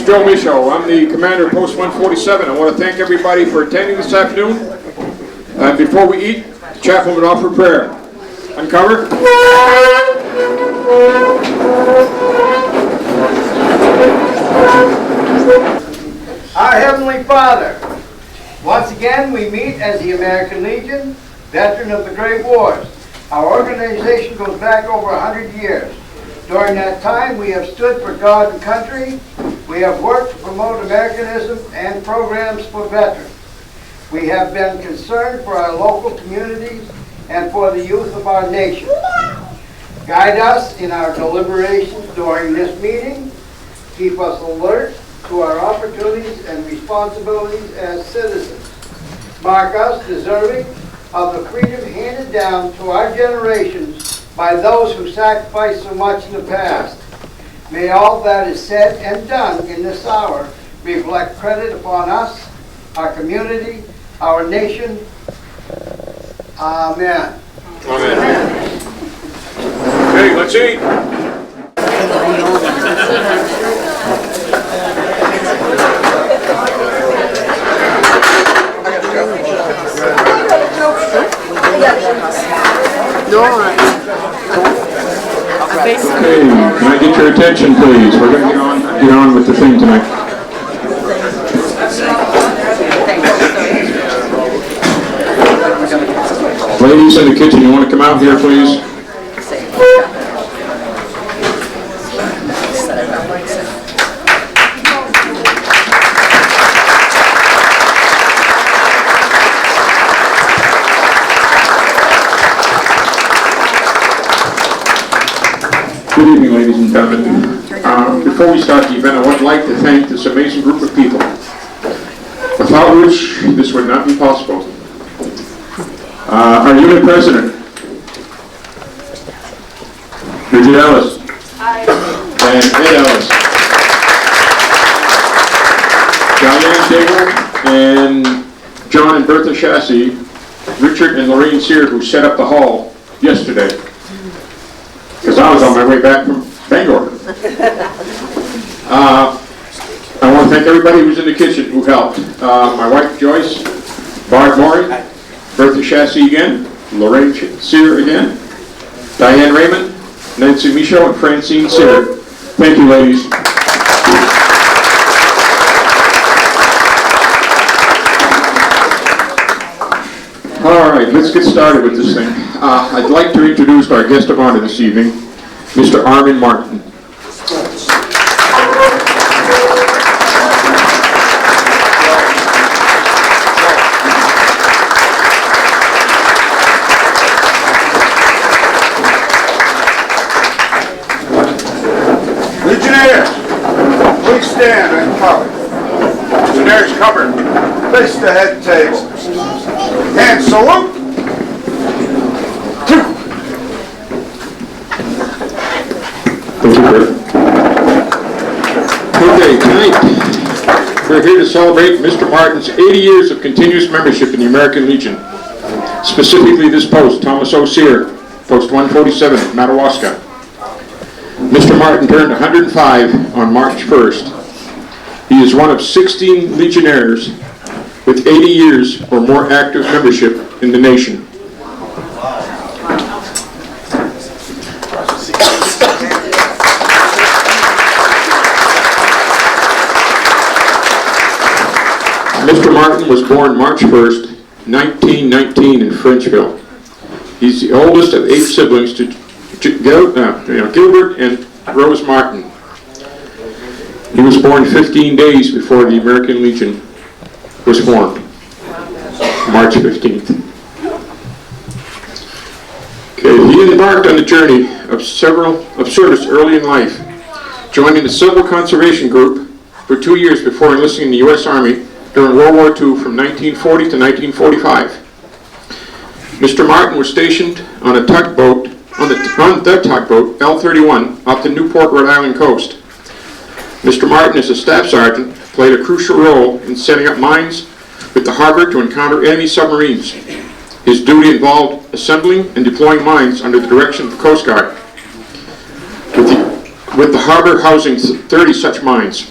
Joe Michaud. I'm the commander of Post 147. I want to thank everybody for attending this afternoon. Before we eat, the chaplain would offer prayer. Uncover. Our Heavenly Father, once again we meet as the American Legion, veteran of the Great Wars. Our organization goes back over 100 years. During that time, we have stood for God and country. We have worked to promote Americanism and programs for veterans. We have been concerned for our local communities and for the youth of our nation. Guide us in our deliberations during this meeting. Keep us alert to our opportunities and responsibilities as citizens. Mark us deserving of the freedom handed down to our generations by those who sacrificed so much in the past. May all that is said and done in this hour reflect credit upon us, our community, our nation. Amen. Amen. Okay, let's eat. Okay, can I get your attention, please? We're going to get on with the thing tonight. Ladies in the kitchen, you want to come out here, please? Good evening, ladies and gentlemen. Before we start the event, I would like to thank this amazing group of people, without which this would not be possible. Our unit president, Bridget Ellis. Hi. And Ed Ellis. Diane Daigle and John and Bertha Chassis, Richard and Lorraine Sear, who set up the hall yesterday, because I was on my way back from Bangor. I want to thank everybody who was in the kitchen who helped. My wife Joyce, Barb Maury, Bertha Chassis again, Lorraine Sear again, Diane Raymond, Nancy Michaud, and Francine Sear. Thank you, ladies. All right, let's get started with this thing. I'd like to introduce our guest of honor this evening, Mr. Armand Martin. Legionnaires, please stand and cover. Legionnaires cover. Face the head table. And salute. Okay, tonight we're here to celebrate Mr. Martin's 80 years of continuous membership in the American Legion. Specifically this post, Thomas O. Sear, Post 147, Madawaska. Mr. Martin turned 105 on March 1st. He is one of 16 Legionnaires with 80 years or more active membership in the nation. Mr. Martin was born March 1st, 1919 in Frenchville. He's the oldest of 8 siblings to Gilbert and Rose Martin. He was born 15 days before the American Legion was formed, March 15th. Okay, he embarked on a journey of service early in life, joining the Civil Conservation Group for 2 years before enlisting in the U.S. Army during World War II from 1940 to 1945. Mr. Martin was stationed on the tugboat L-31 off the Newport, Rhode Island coast. Mr. Martin, as a staff sergeant, played a crucial role in setting up mines with the harbor to encounter enemy submarines. His duty involved assembling and deploying mines under the direction of the Coast Guard, with the harbor housing 30 such mines.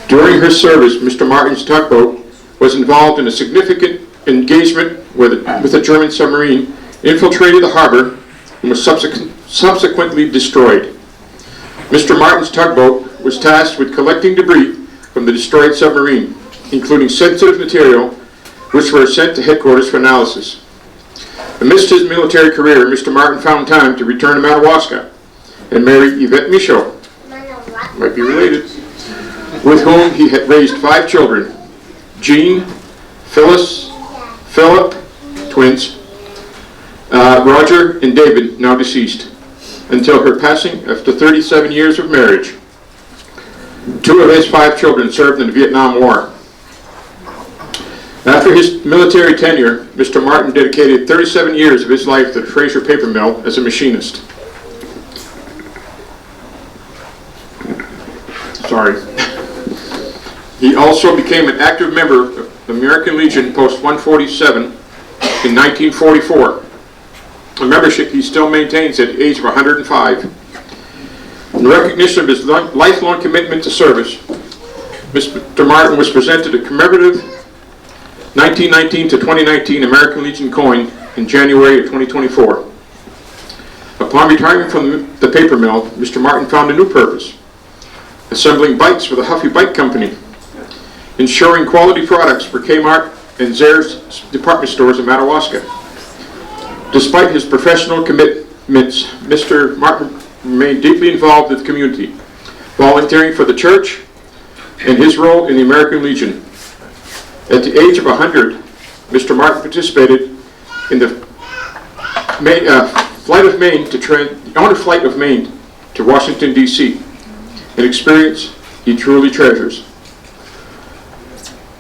During her service, Mr. Martin's tugboat was involved in a significant engagement with a German submarine, infiltrated the harbor, and was subsequently destroyed. Mr. Martin's tugboat was tasked with collecting debris from the destroyed submarine, including sensitive material, which were sent to headquarters for analysis. Amidst his military career, Mr. Martin found time to return to Madawaska and marry Yvette Michaud, might be related, with whom he had raised 5 children: Jean, Phyllis, Philip, twins, Roger, and David, now deceased, until her passing after 37 years of marriage. 2 of his 5 children served in the Vietnam War. After his military tenure, Mr. Martin dedicated 37 years of his life to the Fraser Paper Mill as a machinist. Sorry. He also became an active member of the American Legion Post 147 in 1944, a membership he still maintains at the age of 105. In recognition of his lifelong commitment to service, Mr. Martin was presented a commemorative 1919 to 2019 American Legion coin in January of 2024. Upon retiring from the paper mill, Mr. Martin found a new purpose: assembling bikes for the Huffy Bike Company, ensuring quality products for Kmart and Zayre's department stores in Madawaska. Despite his professional commitments, Mr. Martin remained deeply involved with the community, volunteering for the church and his role in the American Legion. At the age of 100, Mr. Martin participated in the honor flight of Maine to Washington, D.C., an experience he truly treasures.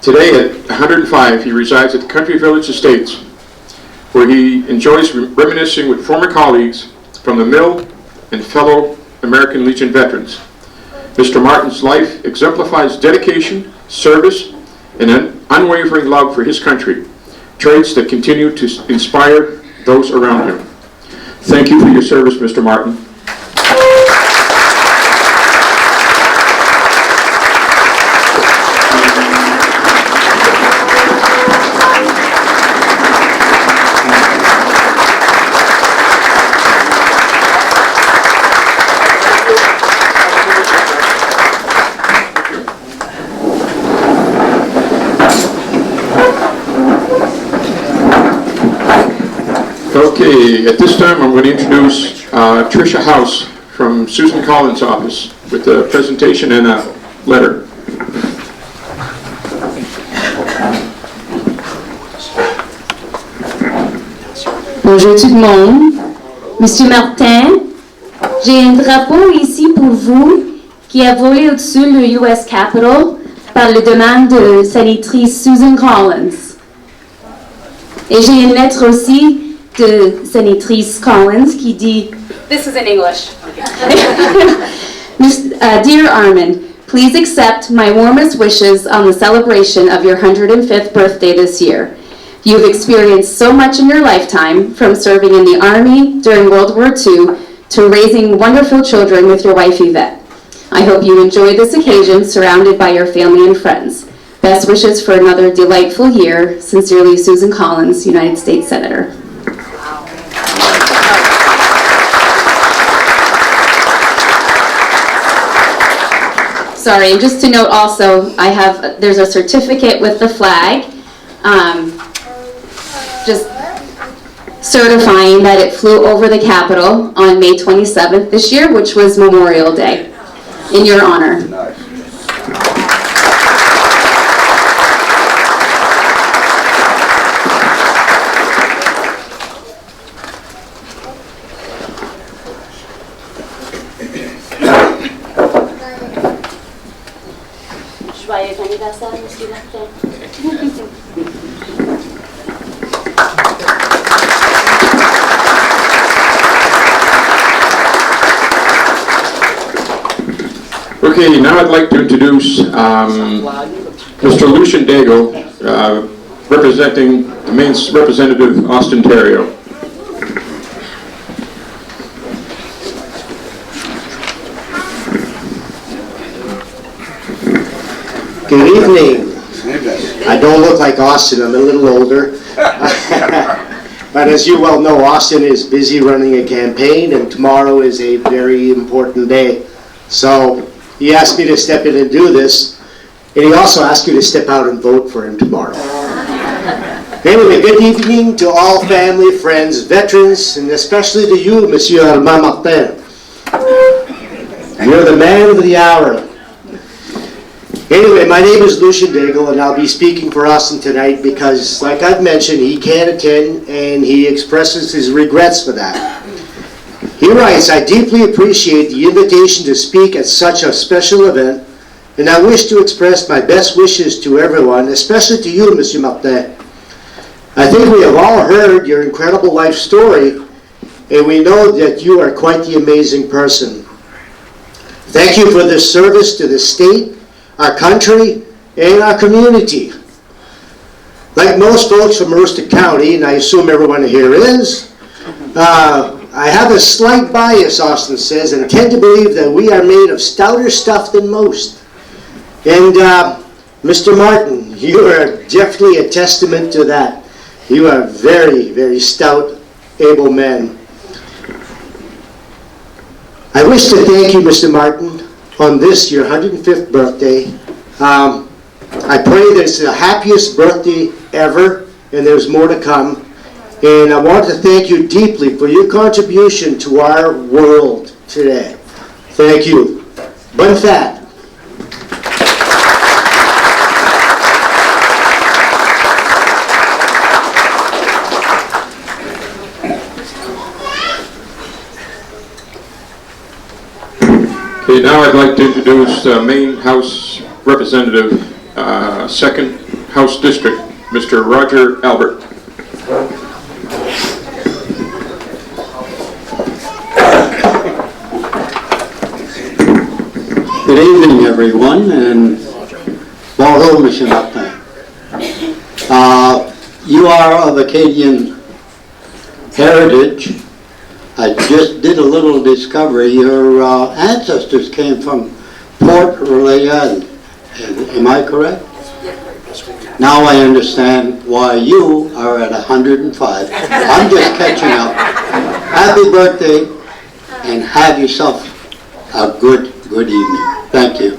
Today, at 105, he resides at the Country Village Estates, where he enjoys reminiscing with former colleagues from the mill and fellow American Legion veterans. Mr. Martin's life exemplifies dedication, service, and an unwavering love for his country, traits that continue to inspire those around him. Thank you for your service, Mr. Martin. Okay, at this time I'm going to introduce Tricia House from Susan Collins' office with a presentation and a letter. Bonjour tout le monde. Monsieur Martin, j'ai un drapeau ici pour vous qui a volé au-dessus le US Capitol par la demande de sénatrice Susan Collins. Et j'ai une lettre aussi de sénatrice Collins qui dit, this is in English. Dear Armand, please accept my warmest wishes on the celebration of your 105th birthday this year. You've experienced so much in your lifetime, from serving in the Army during World War II to raising wonderful children with your wife Yvette. I hope you enjoy this occasion surrounded by your family and friends. Best wishes for another delightful year. Sincerely, Susan Collins, United States Senator. Sorry, and just to note also, there's a certificate with the flag, just certifying that it flew over the Capitol on May 27th this year, which was Memorial Day, in your honor. Nice. Joyeux anniversaire, Monsieur Martin. Okay, now I'd like to introduce Mr. Lucian Dago, representing the Maine's representative, Austin, Ontario. evening. I don't look like Austin, I'm a little older. But as you well know, Austin is busy running a campaign, and tomorrow is a very important day. So he asked me to step in and do this, and he also asked you to step out and vote for him tomorrow. Anyway, good evening to all family, friends, veterans, and especially to you, Monsieur Armand Martin. You're the man of the hour. Anyway, my name is Lucien Daigle, and I'll be speaking for Austin tonight because, like I've mentioned, he can't attend, and he expresses his regrets for that. He writes, I deeply appreciate the invitation to speak at such a special event, and I wish to express my best wishes to everyone, especially to you, Monsieur Martin. I think we have all heard your incredible life story, and we know that you are quite the amazing person. Thank you for this service to the state, our country, and our community. Like most folks from Aroostook County, and I assume everyone here is, I have a slight bias, Austin says, and tend to believe that we are made of stouter stuff than most. And Mr. Martin, you are definitely a testament to that. You are very, very stout, able men. I wish to thank you, Mr. Martin, on this, your 105th birthday. I pray that it's the happiest birthday ever, and there's more to come. And I want to thank you deeply for your contribution to our world today. Thank you. Bonne fête. Okay, now I'd like to introduce Maine House Representative, 2nd House District, Mr. Roger Albert. Good evening, everyone, and bonjour, Monsieur Martin. You are of Acadian heritage. I just did a little discovery. Your ancestors came from Port Royal. Am I correct? Now I understand why you are at 105. I'm just catching up. Happy birthday, and have yourself a good evening. Thank you.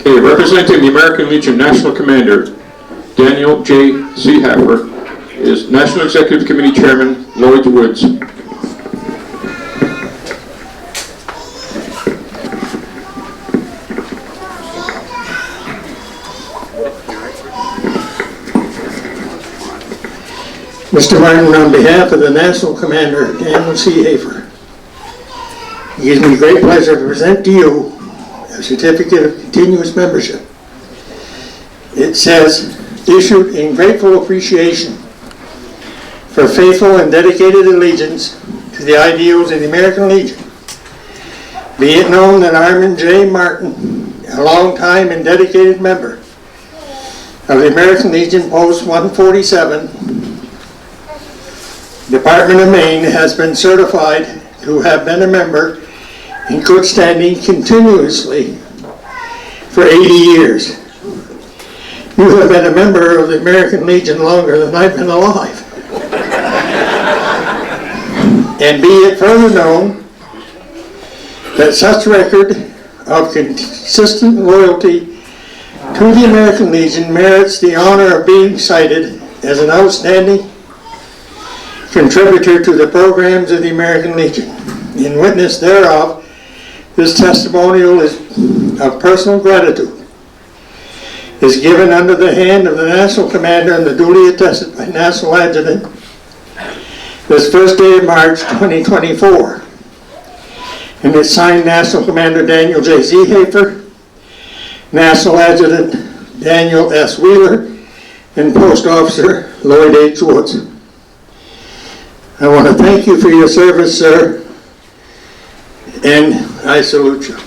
Okay, representing the American Legion National Commander, Daniel J. Seehaffer, is National Executive Committee Chairman, Lloyd Woods. Mr. Martin, on behalf of the National Commander, Daniel C. Hafer, it gives me great pleasure to present to you a certificate of continuous membership. It says, issued in grateful appreciation for faithful and dedicated allegiance to the ideals of the American Legion. Be it known that Armand J. Martin, a long-time and dedicated member of the American Legion Post 147, Department of Maine, has been certified to have been a member in good standing continuously for 80 years. You have been a member of the American Legion longer than I've been alive. And be it further known that such record of consistent loyalty to the American Legion merits the honor of being cited as an outstanding contributor to the programs of the American Legion. In witness thereof, this testimonial is of personal gratitude is given under the hand of the National Commander and the duly attested by National Adjutant this first day of March 2024. And it's signed National Commander Daniel J. Z. Hafer, National Adjutant Daniel S. Wheeler, and Post Officer Lloyd H. Woods. I want to thank you for your service, sir, and I salute you.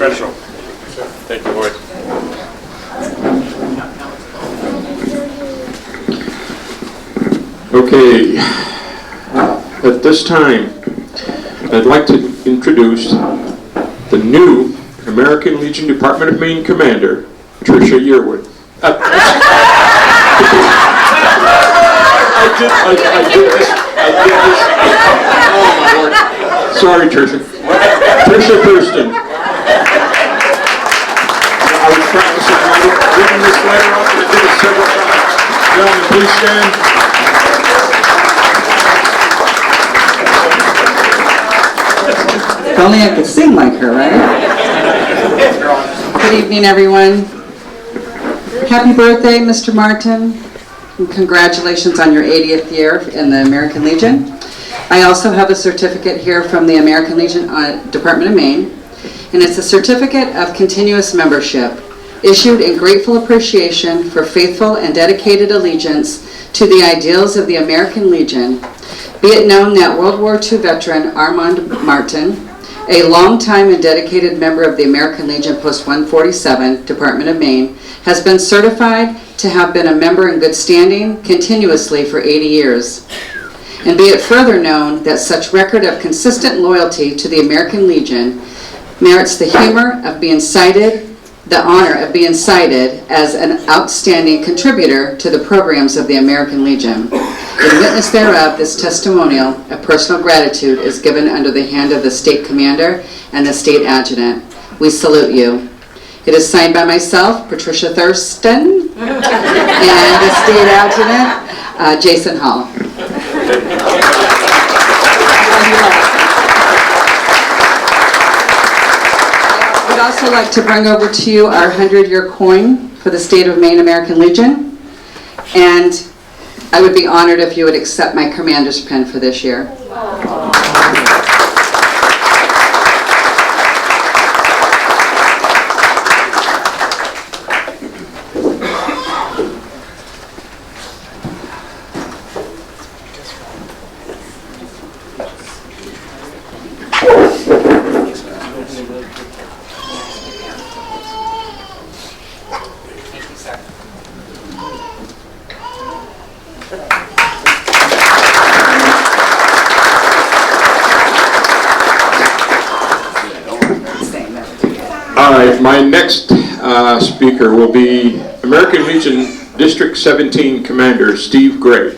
Professional. Thank you, Lloyd. Okay, at this time, I'd like to introduce the new American Legion Department of Maine Commander, Tricia Yearwood. I did this. Oh my Lord. Sorry, Tricia. Tricia Thurston. I was practicing reading this letter off, and I did it several times. Gentlemen, please stand. If only I could sing like her, right? Good evening, everyone. Happy birthday, Mr. Martin, and congratulations on your 80th year in the American Legion. I also have a certificate here from the American Legion Department of Maine, and it's a certificate of continuous membership issued in grateful appreciation for faithful and dedicated allegiance to the ideals of the American Legion. Be it known that World War II veteran Armand Martin, a longtime and dedicated member of the American Legion Post 147, Department of Maine, has been certified to have been a member in good standing continuously for 80 years. And be it further known that such record of consistent loyalty to the American Legion merits the honor of being cited as an outstanding contributor to the programs of the American Legion. In witness thereof, this testimonial of personal gratitude is given under the hand of the State Commander and the State Adjutant. We salute you. It is signed by myself, Patricia Thurston, and the State Adjutant, Jason Hall. I'd also like to bring over to you our 100-year coin for the State of Maine American Legion, and I would be honored if you would accept my commander's pin for this year. All right, my next speaker will be American Legion District 17 Commander Steve Gray.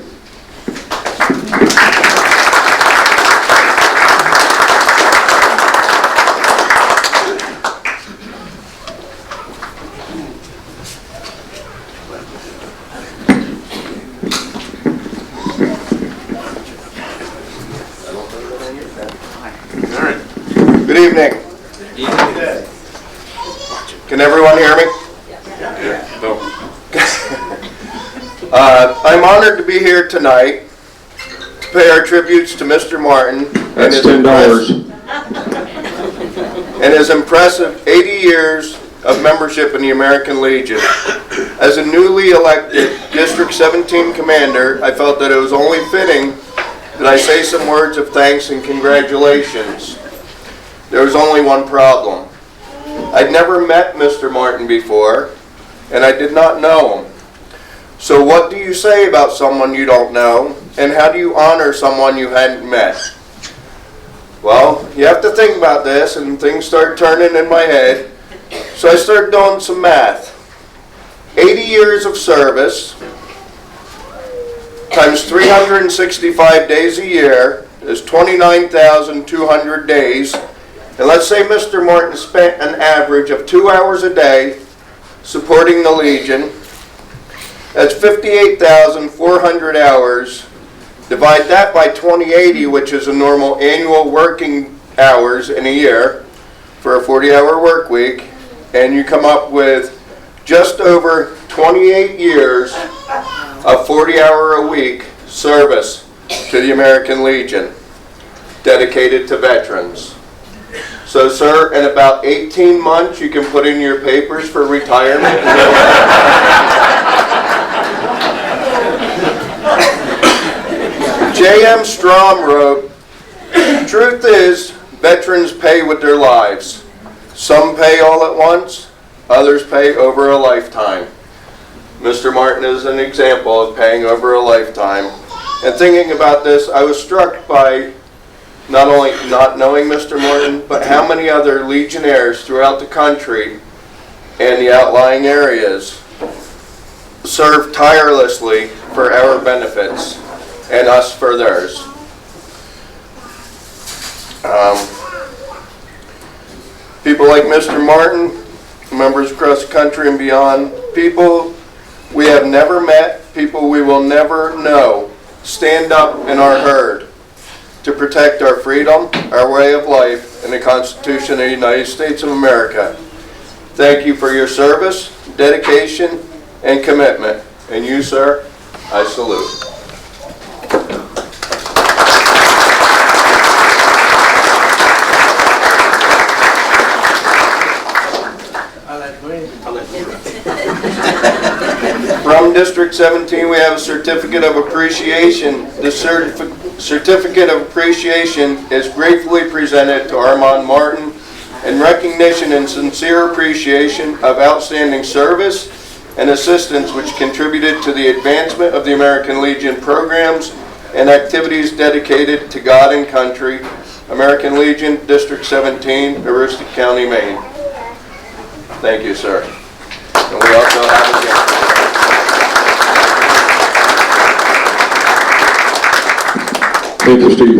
Good evening. Can everyone hear me? No. I'm honored to be here tonight to pay our tributes to Mr. Martin That's $10. and his impressive 80 years of membership in the American Legion. As a newly elected District 17 Commander, I felt that it was only fitting that I say some words of thanks and congratulations. There was only one problem. I'd never met Mr. Martin before, and I did not know him. So what do you say about someone you don't know, and how do you honor someone you hadn't met? Well, you have to think about this, and things start turning in my head. So I started doing some math. 80 years of service times 365 days a year is 29,200 days. And let's say Mr. Martin spent an average of 2 hours a day supporting the Legion. That's 58,400 hours. Divide that by 2080, which is a normal annual working hours in a year for a 40-hour work week, and you come up with just over 28 years of 40-hour-a-week service to the American Legion, dedicated to veterans. So, sir, in about 18 months, you can put in your papers for retirement. J.M. Strom wrote, "Truth is, veterans pay with their lives. Some pay all at once, others pay over a lifetime. Mr. Martin is an example of paying over a lifetime. And thinking about this, I was struck by not only not knowing Mr. Martin, but how many other Legionnaires throughout the country and the outlying areas serve tirelessly for our benefits and us for theirs. People like Mr. Martin, members across the country and beyond, people we have never met, people we will never know, stand up in our herd to protect our freedom, our way of life, and the Constitution of the United States of America. Thank you for your service, dedication, and commitment. And you, sir, I salute. From District 17, we have a certificate of appreciation. The certificate of appreciation is gratefully presented to Armand Martin in recognition and sincere appreciation of outstanding service and assistance which contributed to the advancement of the American Legion programs and activities dedicated to God and country. American Legion, District 17, Aroostook County, Maine. Thank you, sir. And we also have a gift. Thank you, Steve.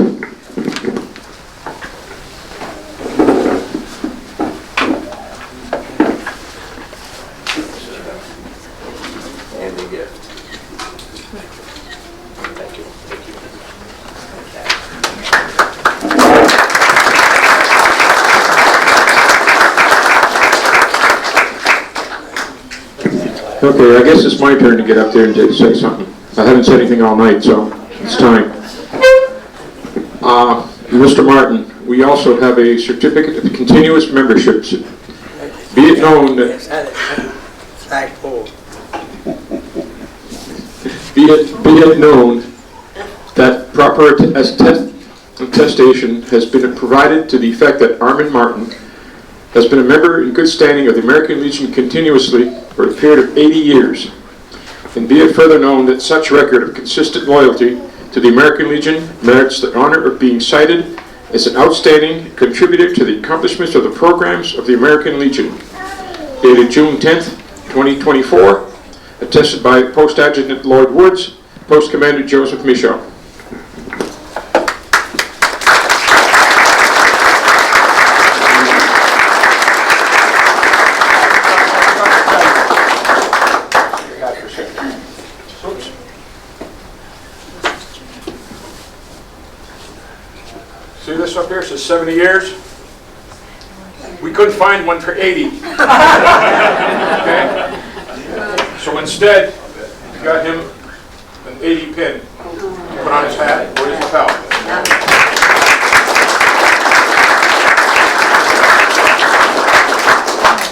And the gift. Thank you. Thank you. Okay, I guess it's my turn to get up there and say something. I haven't said anything all night, so it's time. Mr. Martin, we also have a certificate of continuous membership. Be it known that be it known that proper attestation has been provided to the effect that Armand Martin has been a member in good standing of the American Legion continuously for a period of 80 years. And be it further known that such record of consistent loyalty to the American Legion merits the honor of being cited as an outstanding contributor to the accomplishments of the programs of the American Legion. Dated June 10th, 2024, attested by Post Adjutant Lloyd Woods, Post Commander Joseph Michaud. See this up here? It says 70 years. We couldn't find one for 80. Okay? So instead, we got him an 80 pin. Put on his hat, put his lapel.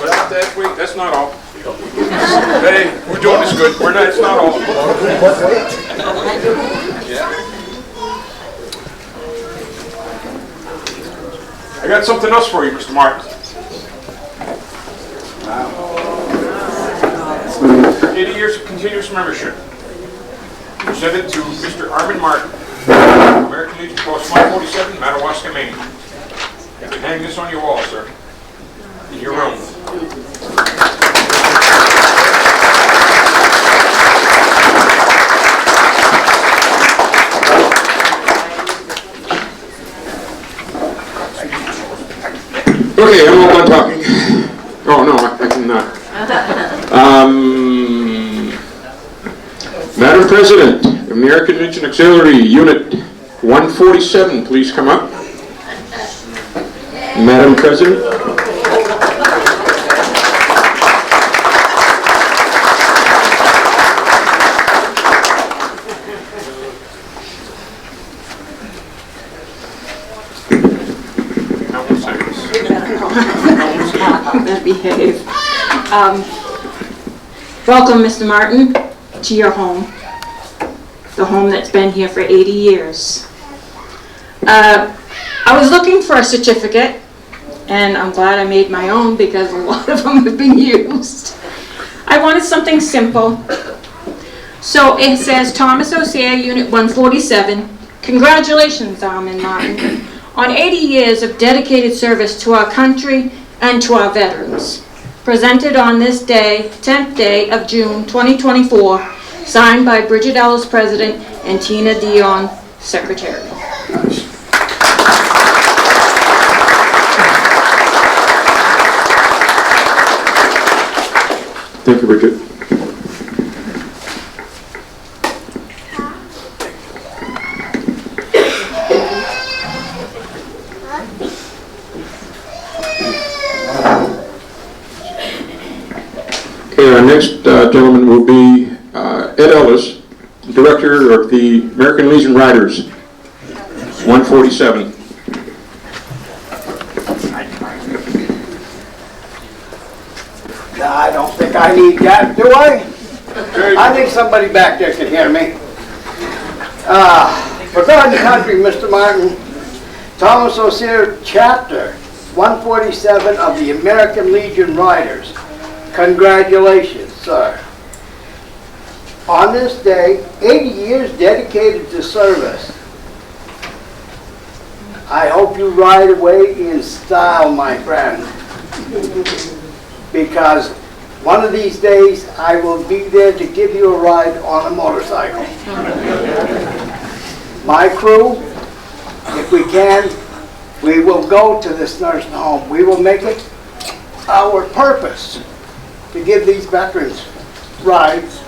Without that, wait, that's not all. Hey, we're doing this good. We're not, it's not all. I got something else for you, Mr. Martin. 80 years of continuous membership. Presented to Mr. Armand Martin, American Legion Post 147, Madawaska, Maine. You can hang this on your wall, sir, in your room. Okay, I'm all done talking. Oh, no, I cannot. Madam President, American Legion Auxiliary Unit 147, please come up. Madam President. Behave. Welcome, Mr. Martin, to your home, the home that's been here for 80 years. I was looking for a certificate and I'm glad I made my own because a lot of them have been used. I wanted something simple. So it says Thomas O'Sear, Unit 147. Congratulations, Armand Martin, on 80 years of dedicated service to our country and to our veterans. Presented on this day, 10th day of June 2024, signed by Bridget Ellis, President, and Tina Dion, Secretary. Thank you, Bridget. Okay, our next gentleman will be Ed Ellis, Director of the American Legion Riders, 147. I don't think I need that, do I? I think somebody back there can hear me. For God and country, Mr. Martin, Thomas O'Sear, Chapter 147 of the American Legion Riders. Congratulations, sir. On this day, 80 years dedicated to service. I hope you ride away in style, my friend. Because one of these days I will be there to give you a ride on a motorcycle. My crew, if we can, we will go to this nursing home. We will make it our purpose to give these veterans rides.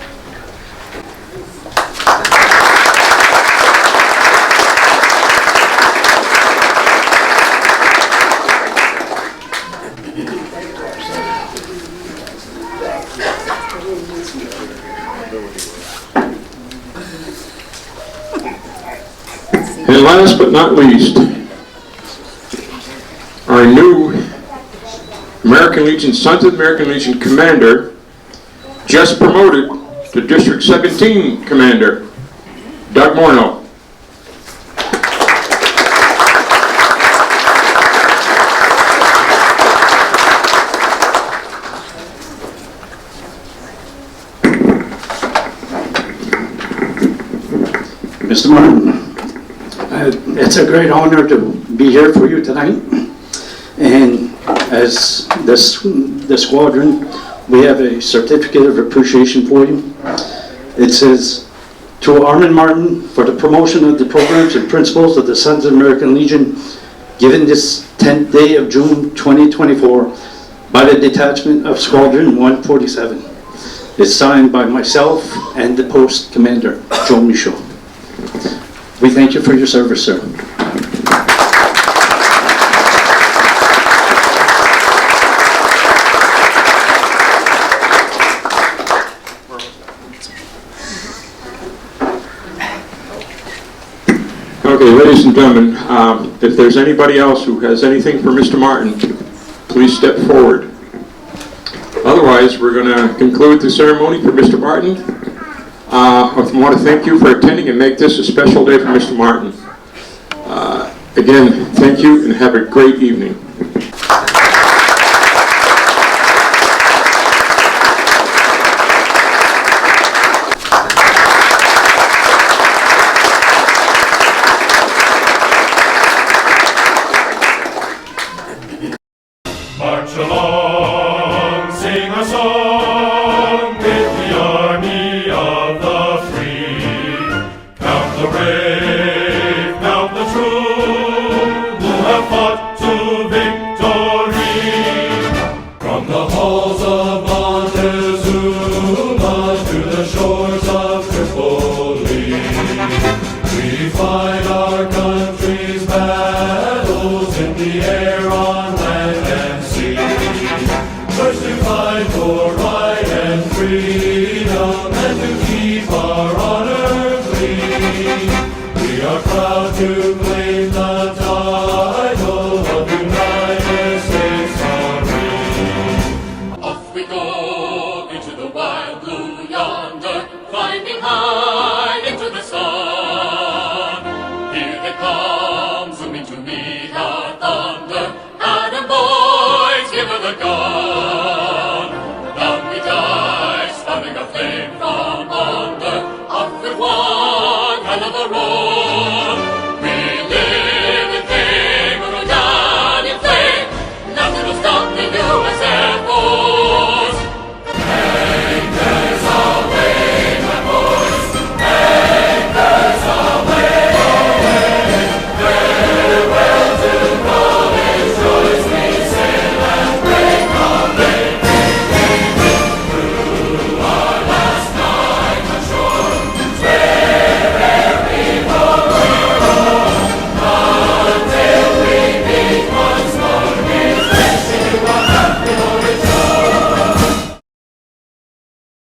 And last but not least, our new American Legion, Sons of the American Legion Commander, just promoted to District 17 Commander, Doug Morneau. Mr. Martin, it's a great honor to be here for you tonight. And as the squadron, we have a certificate of appreciation for you. It says, to Armand Martin for the promotion of the programs and principles of the Sons of American Legion, given this 10th day of June 2024 by the detachment of Squadron 147. It's signed by myself and the post commander, Joe Michaud. We thank you for your service, sir. Okay, ladies and gentlemen, if there's anybody else who has anything for Mr. Martin, please step forward. Otherwise, we're going to conclude the ceremony for Mr. Martin. I want to thank you for attending and make this a special day for Mr. Martin. Again, thank you and have a great evening. March along, sing a song with the army of the free. Count the brave, count the true, who have fought to victory. From the halls of Montezuma to the shores of Tripoli, we fight our country's battles in the air, on land and sea. First to fight for right and freedom, and to keep our honor clean. We are proud to claim